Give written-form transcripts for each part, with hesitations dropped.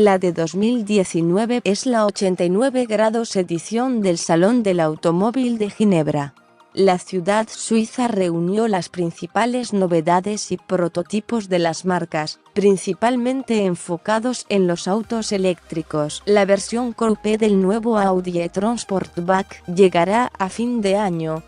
La de 2019 es la 89 grados edición del Salón del Automóvil de Ginebra. La ciudad suiza reunió las principales novedades y prototipos de las marcas, principalmente enfocados en los autos eléctricos. La versión coupé del nuevo Audi e-tron Sportback llegará a fin de año.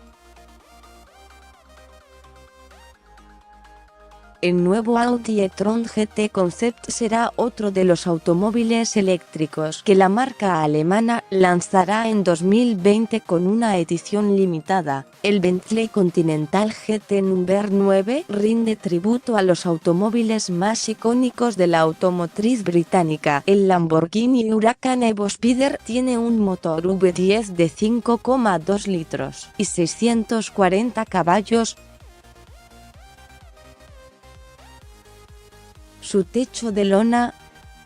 El nuevo Audi e-tron GT Concept será otro de los automóviles eléctricos que la marca alemana lanzará en 2020 con una edición limitada. El Bentley Continental GT Number 9 rinde tributo a los automóviles más icónicos de la automotriz británica. El Lamborghini Huracan Evo Spider tiene un motor V10 de 5,2 litros y 640 caballos. Su techo de lona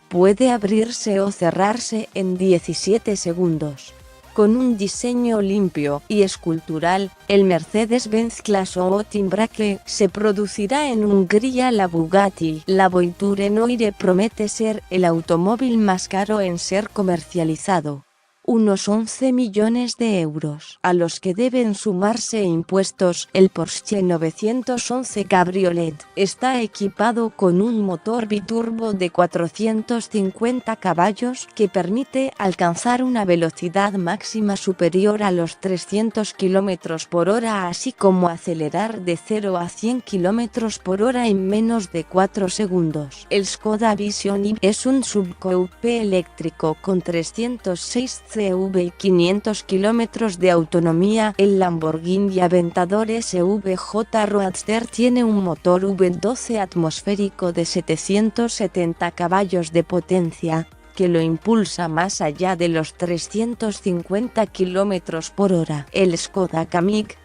puede abrirse o cerrarse en 17 segundos. Con un diseño limpio y escultural, el Mercedes-Benz Classe Otimbraque se producirá en Hungría. La Bugatti, la Voiture Noire promete ser el automóvil más caro en ser comercializado. Unos 11 millones de euros, a los que deben sumarse impuestos. El Porsche 911 Cabriolet está equipado con un motor biturbo de 450 caballos que permite alcanzar una velocidad máxima superior a los 300 km por hora, así como acelerar de 0 a 100 km por hora en menos de 4 segundos. El Skoda Vision i es un subcoupé eléctrico con 306 CV y 500 km de autonomía. El Lamborghini Aventador SVJ Roadster tiene un motor V12 atmosférico de 770 caballos de potencia, que lo impulsa más allá de los 350 km por hora. El Skoda Kamiq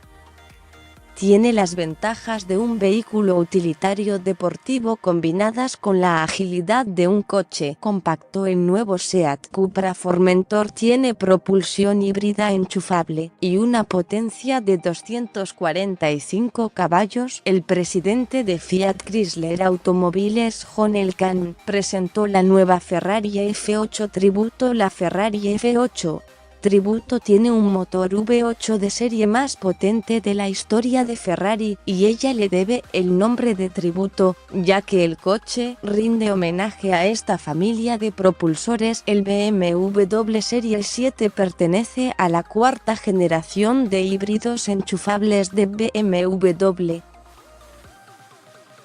tiene las ventajas de un vehículo utilitario deportivo combinadas con la agilidad de un coche compacto. El nuevo Seat Cupra Formentor tiene propulsión híbrida enchufable y una potencia de 245 caballos. El presidente de Fiat Chrysler Automobiles John Elkann presentó la nueva Ferrari F8 Tributo. La Ferrari F8 Tributo tiene un motor V8 de serie más potente de la historia de Ferrari, y ella le debe el nombre de Tributo, ya que el coche rinde homenaje a esta familia de propulsores. El BMW Serie 7 pertenece a la cuarta generación de híbridos enchufables de BMW,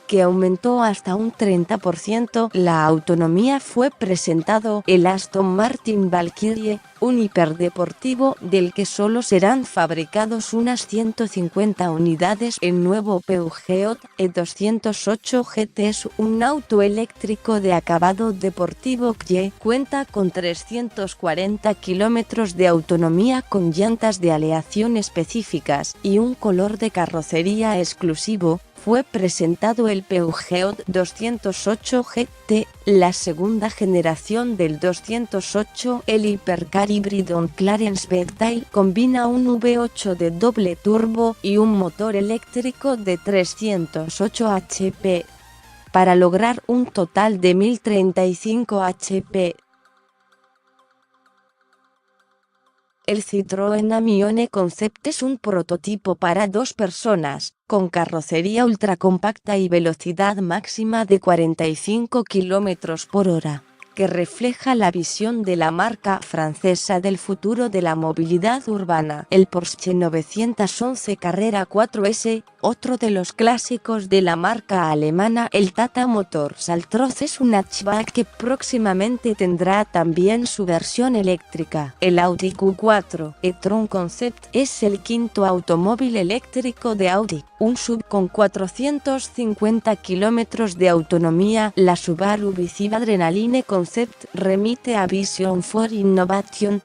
que aumentó hasta un 30% la autonomía. Fue presentado el Aston Martin Valkyrie, un hiperdeportivo del que solo serán fabricados unas 150 unidades. El nuevo Peugeot E208 GT es un auto eléctrico de acabado deportivo que cuenta con 340 kilómetros de autonomía con llantas de aleación específicas y un color de carrocería exclusivo. Fue presentado el Peugeot 208 GT, la segunda generación del 208. El hipercar híbrido Clarence Bechtail combina un V8 de doble turbo y un motor eléctrico de 308 HP, para lograr un total de 1035 HP. El Citroën Amione Concept es un prototipo para dos personas, con carrocería ultracompacta y velocidad máxima de 45 km por hora, que refleja la visión de la marca francesa del futuro de la movilidad urbana. El Porsche 911 Carrera 4S, otro de los clásicos de la marca alemana. El Tata Motors Altroz es un hatchback que próximamente tendrá también su versión eléctrica. El Audi Q4 e-tron Concept es el quinto automóvil eléctrico de Audi, un SUV con 450 kilómetros de autonomía. La Subaru BZ Adrenaline Concept remite a Vision for Innovation.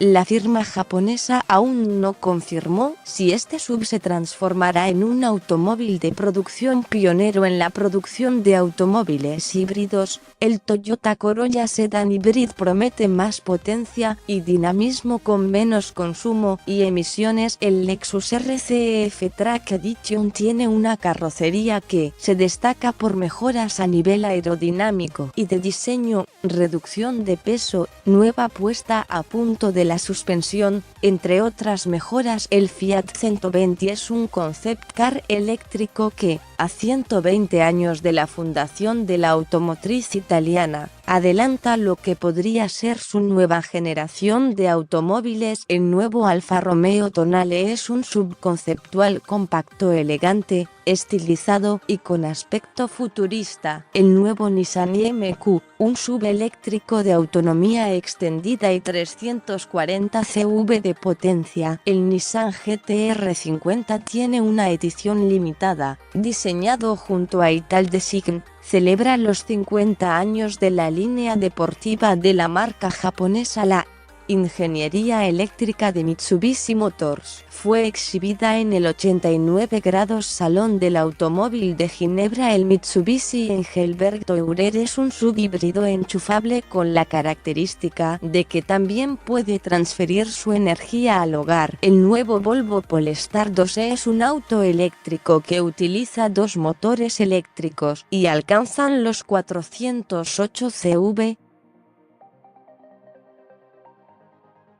La firma japonesa aún no confirmó si este SUV se transformará en un automóvil de producción pionero en la producción de automóviles híbridos. El Toyota Corolla Sedan Hybrid promete más potencia y dinamismo con menos consumo y emisiones. El Lexus RCF Track Edition tiene una carrocería que se destaca por mejoras a nivel aerodinámico y de diseño. reducción de peso, nueva puesta a punto de la suspensión, entre otras mejoras. El Fiat 120 es un concept car eléctrico que, a 120 años de la fundación de la automotriz italiana, adelanta lo que podría ser su nueva generación de automóviles. El nuevo Alfa Romeo Tonale es un subconceptual compacto elegante, estilizado y con aspecto futurista. El nuevo Nissan MQ, un sub eléctrico de autonomía extendida y 340 CV de potencia. El Nissan GT-R 50 tiene una edición limitada, diseñado junto a Italdesign. Celebra los 50 años de la línea deportiva de la marca japonesa. La ingeniería eléctrica de Mitsubishi Motors fue exhibida en el 89 grados Salón del Automóvil de Ginebra. El Mitsubishi Engelberg Tourer es un subhíbrido enchufable con la característica de que también puede transferir su energía al hogar. El nuevo Volvo Polestar 2 es un auto eléctrico que utiliza dos motores eléctricos y alcanzan los 408 CV.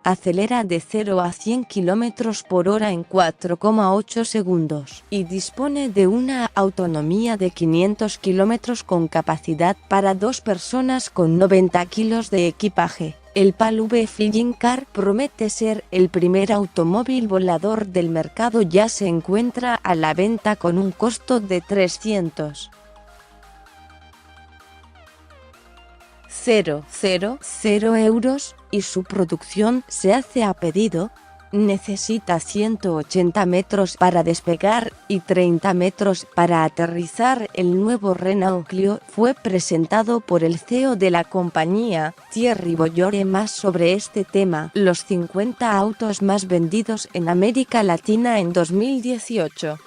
Acelera de 0 a 100 km por hora en 4,8 segundos y dispone de una autonomía de 500 km con capacidad para 2 personas con 90 kilos de equipaje. El PAL-V Flying Car promete ser el primer automóvil volador del mercado. Ya se encuentra a la venta con un costo de 300.000 euros y su producción se hace a pedido. Necesita 180 metros para despegar y 30 metros para aterrizar. El nuevo Renault Clio fue presentado por el CEO de la compañía, Thierry Bolloré. Más sobre este tema: los 50 autos más vendidos en América Latina en 2018.